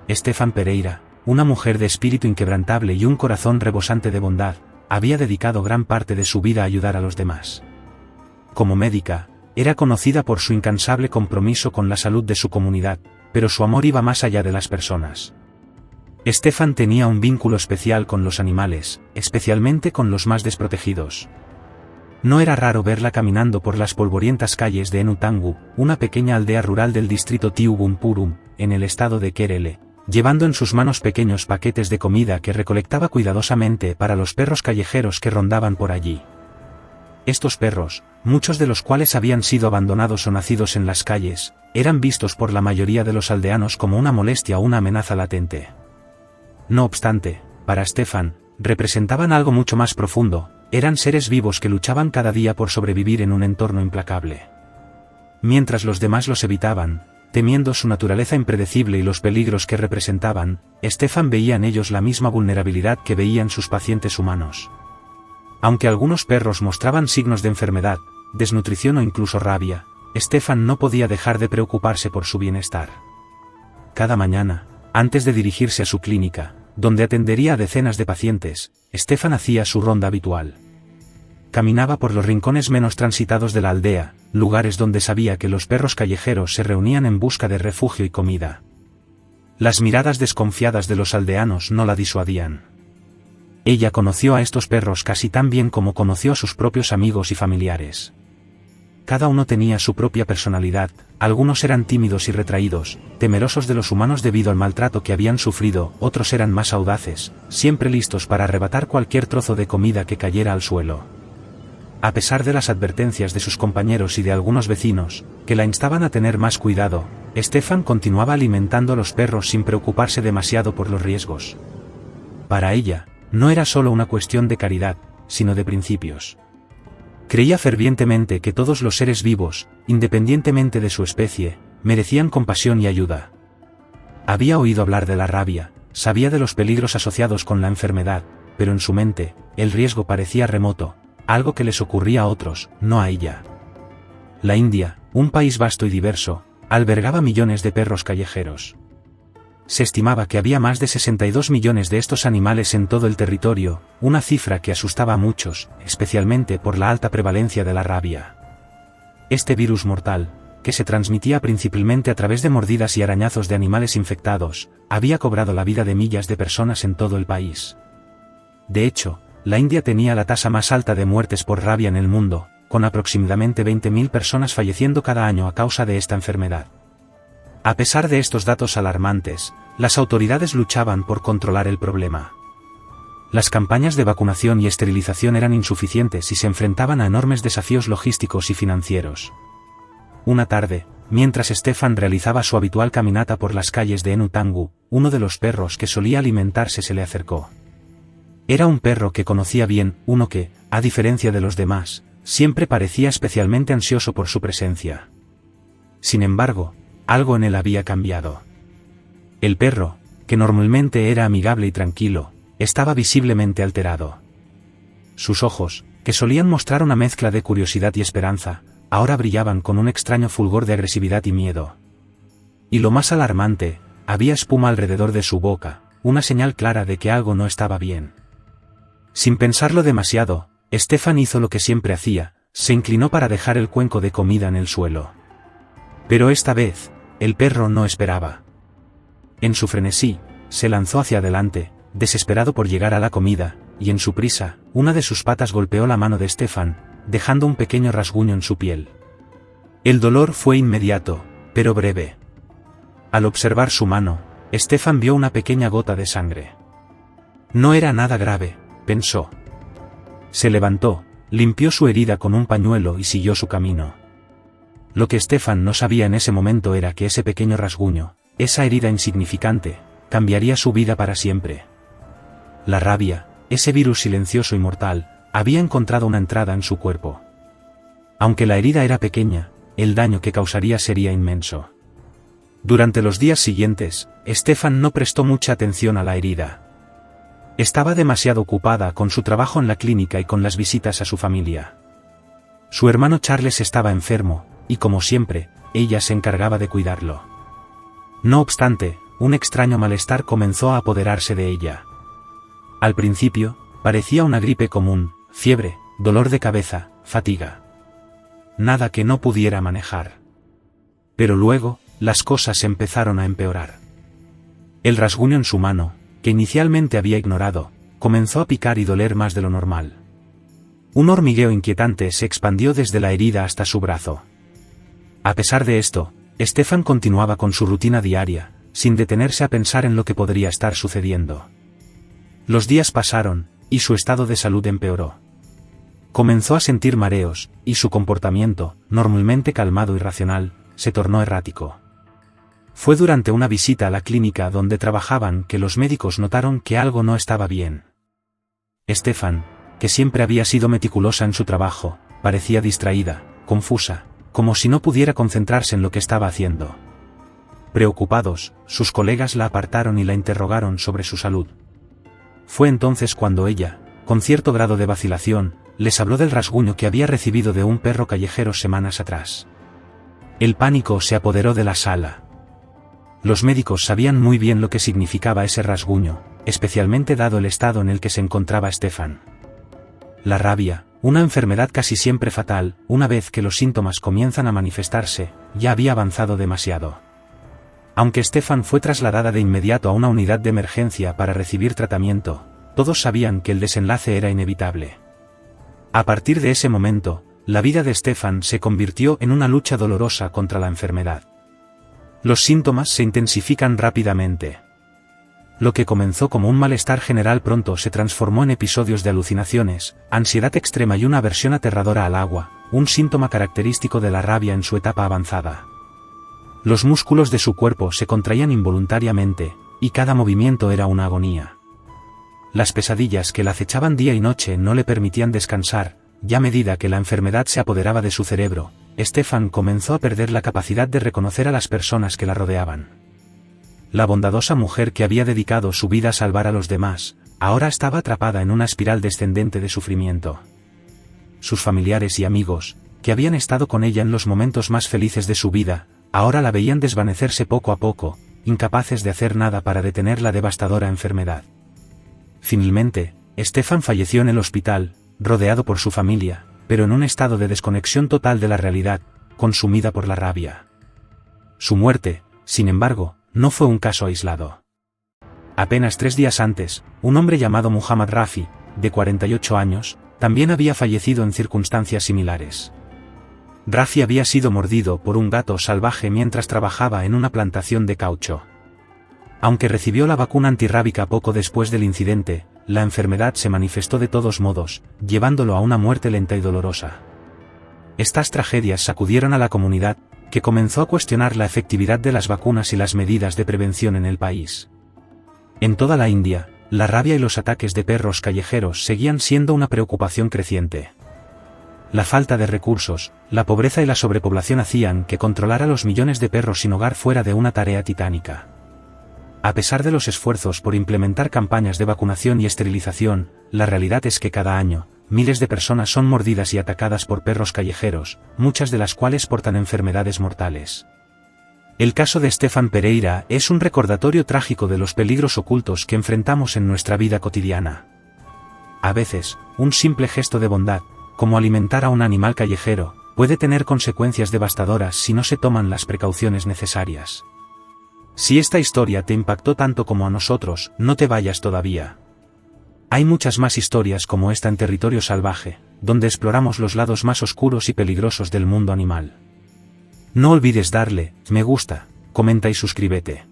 Estefan Pereira, una mujer de espíritu inquebrantable y un corazón rebosante de bondad, había dedicado gran parte de su vida a ayudar a los demás. Como médica, era conocida por su incansable compromiso con la salud de su comunidad, pero su amor iba más allá de las personas. Estefan tenía un vínculo especial con los animales, especialmente con los más desprotegidos. No era raro verla caminando por las polvorientas calles de Enutangu, una pequeña aldea rural del distrito Tiugumpurum, en el estado de Kerele, llevando en sus manos pequeños paquetes de comida que recolectaba cuidadosamente para los perros callejeros que rondaban por allí. Estos perros, muchos de los cuales habían sido abandonados o nacidos en las calles, eran vistos por la mayoría de los aldeanos como una molestia o una amenaza latente. No obstante, para Estefan, representaban algo mucho más profundo. Eran seres vivos que luchaban cada día por sobrevivir en un entorno implacable. Mientras los demás los evitaban, temiendo su naturaleza impredecible y los peligros que representaban, Estefan veía en ellos la misma vulnerabilidad que veían sus pacientes humanos. Aunque algunos perros mostraban signos de enfermedad, desnutrición o incluso rabia, Estefan no podía dejar de preocuparse por su bienestar. Cada mañana, antes de dirigirse a su clínica, donde atendería a decenas de pacientes, Estefan hacía su ronda habitual. Caminaba por los rincones menos transitados de la aldea, lugares donde sabía que los perros callejeros se reunían en busca de refugio y comida. Las miradas desconfiadas de los aldeanos no la disuadían. Ella conoció a estos perros casi tan bien como conoció a sus propios amigos y familiares. Cada uno tenía su propia personalidad, algunos eran tímidos y retraídos, temerosos de los humanos debido al maltrato que habían sufrido, otros eran más audaces, siempre listos para arrebatar cualquier trozo de comida que cayera al suelo. A pesar de las advertencias de sus compañeros y de algunos vecinos, que la instaban a tener más cuidado, Estefan continuaba alimentando a los perros sin preocuparse demasiado por los riesgos. Para ella, no era solo una cuestión de caridad, sino de principios. Creía fervientemente que todos los seres vivos, independientemente de su especie, merecían compasión y ayuda. Había oído hablar de la rabia, sabía de los peligros asociados con la enfermedad, pero en su mente, el riesgo parecía remoto, algo que les ocurría a otros, no a ella. La India, un país vasto y diverso, albergaba millones de perros callejeros. Se estimaba que había más de 62 millones de estos animales en todo el territorio, una cifra que asustaba a muchos, especialmente por la alta prevalencia de la rabia. Este virus mortal, que se transmitía principalmente a través de mordidas y arañazos de animales infectados, había cobrado la vida de miles de personas en todo el país. De hecho, la India tenía la tasa más alta de muertes por rabia en el mundo, con aproximadamente 20.000 personas falleciendo cada año a causa de esta enfermedad. A pesar de estos datos alarmantes, las autoridades luchaban por controlar el problema. Las campañas de vacunación y esterilización eran insuficientes y se enfrentaban a enormes desafíos logísticos y financieros. Una tarde, mientras Estefan realizaba su habitual caminata por las calles de Enutangu, uno de los perros que solía alimentarse se le acercó. Era un perro que conocía bien, uno que, a diferencia de los demás, siempre parecía especialmente ansioso por su presencia. Sin embargo, algo en él había cambiado. El perro, que normalmente era amigable y tranquilo, estaba visiblemente alterado. Sus ojos, que solían mostrar una mezcla de curiosidad y esperanza, ahora brillaban con un extraño fulgor de agresividad y miedo. Y lo más alarmante, había espuma alrededor de su boca, una señal clara de que algo no estaba bien. Sin pensarlo demasiado, Estefan hizo lo que siempre hacía, se inclinó para dejar el cuenco de comida en el suelo. Pero esta vez, el perro no esperaba. En su frenesí, se lanzó hacia adelante, desesperado por llegar a la comida, y en su prisa, una de sus patas golpeó la mano de Estefan, dejando un pequeño rasguño en su piel. El dolor fue inmediato, pero breve. Al observar su mano, Estefan vio una pequeña gota de sangre. No era nada grave, pensó. Se levantó, limpió su herida con un pañuelo y siguió su camino. Lo que Estefan no sabía en ese momento era que ese pequeño rasguño, esa herida insignificante, cambiaría su vida para siempre. La rabia, ese virus silencioso y mortal, había encontrado una entrada en su cuerpo. Aunque la herida era pequeña, el daño que causaría sería inmenso. Durante los días siguientes, Estefan no prestó mucha atención a la herida. Estaba demasiado ocupada con su trabajo en la clínica y con las visitas a su familia. Su hermano Charles estaba enfermo, y como siempre, ella se encargaba de cuidarlo. No obstante, un extraño malestar comenzó a apoderarse de ella. Al principio, parecía una gripe común, fiebre, dolor de cabeza, fatiga. Nada que no pudiera manejar. Pero luego, las cosas empezaron a empeorar. El rasguño en su mano, que inicialmente había ignorado, comenzó a picar y doler más de lo normal. Un hormigueo inquietante se expandió desde la herida hasta su brazo. A pesar de esto, Stefan continuaba con su rutina diaria, sin detenerse a pensar en lo que podría estar sucediendo. Los días pasaron, y su estado de salud empeoró. Comenzó a sentir mareos, y su comportamiento, normalmente calmado y racional, se tornó errático. Fue durante una visita a la clínica donde trabajaban que los médicos notaron que algo no estaba bien. Stefan, que siempre había sido meticulosa en su trabajo, parecía distraída, confusa, como si no pudiera concentrarse en lo que estaba haciendo. Preocupados, sus colegas la apartaron y la interrogaron sobre su salud. Fue entonces cuando ella, con cierto grado de vacilación, les habló del rasguño que había recibido de un perro callejero semanas atrás. El pánico se apoderó de la sala. Los médicos sabían muy bien lo que significaba ese rasguño, especialmente dado el estado en el que se encontraba Stefan. La rabia, una enfermedad casi siempre fatal, una vez que los síntomas comienzan a manifestarse, ya había avanzado demasiado. Aunque Stefan fue trasladada de inmediato a una unidad de emergencia para recibir tratamiento, todos sabían que el desenlace era inevitable. A partir de ese momento, la vida de Stefan se convirtió en una lucha dolorosa contra la enfermedad. Los síntomas se intensifican rápidamente. Lo que comenzó como un malestar general pronto se transformó en episodios de alucinaciones, ansiedad extrema y una aversión aterradora al agua, un síntoma característico de la rabia en su etapa avanzada. Los músculos de su cuerpo se contraían involuntariamente, y cada movimiento era una agonía. Las pesadillas que la acechaban día y noche no le permitían descansar, y a medida que la enfermedad se apoderaba de su cerebro, Stefan comenzó a perder la capacidad de reconocer a las personas que la rodeaban. La bondadosa mujer que había dedicado su vida a salvar a los demás, ahora estaba atrapada en una espiral descendente de sufrimiento. Sus familiares y amigos, que habían estado con ella en los momentos más felices de su vida, ahora la veían desvanecerse poco a poco, incapaces de hacer nada para detener la devastadora enfermedad. Finalmente, Stefan falleció en el hospital, rodeado por su familia, pero en un estado de desconexión total de la realidad, consumida por la rabia. Su muerte, sin embargo, no fue un caso aislado. Apenas 3 días antes, un hombre llamado Muhammad Rafi, de 48 años, también había fallecido en circunstancias similares. Rafi había sido mordido por un gato salvaje mientras trabajaba en una plantación de caucho. Aunque recibió la vacuna antirrábica poco después del incidente, la enfermedad se manifestó de todos modos, llevándolo a una muerte lenta y dolorosa. Estas tragedias sacudieron a la comunidad, que comenzó a cuestionar la efectividad de las vacunas y las medidas de prevención en el país. En toda la India, la rabia y los ataques de perros callejeros seguían siendo una preocupación creciente. La falta de recursos, la pobreza y la sobrepoblación hacían que controlar a los millones de perros sin hogar fuera de una tarea titánica. A pesar de los esfuerzos por implementar campañas de vacunación y esterilización, la realidad es que cada año, miles de personas son mordidas y atacadas por perros callejeros, muchas de las cuales portan enfermedades mortales. El caso de Stefan Pereira es un recordatorio trágico de los peligros ocultos que enfrentamos en nuestra vida cotidiana. A veces, un simple gesto de bondad, como alimentar a un animal callejero, puede tener consecuencias devastadoras si no se toman las precauciones necesarias. Si esta historia te impactó tanto como a nosotros, no te vayas todavía. Hay muchas más historias como esta en Territorio Salvaje, donde exploramos los lados más oscuros y peligrosos del mundo animal. No olvides darle me gusta, comenta y suscríbete.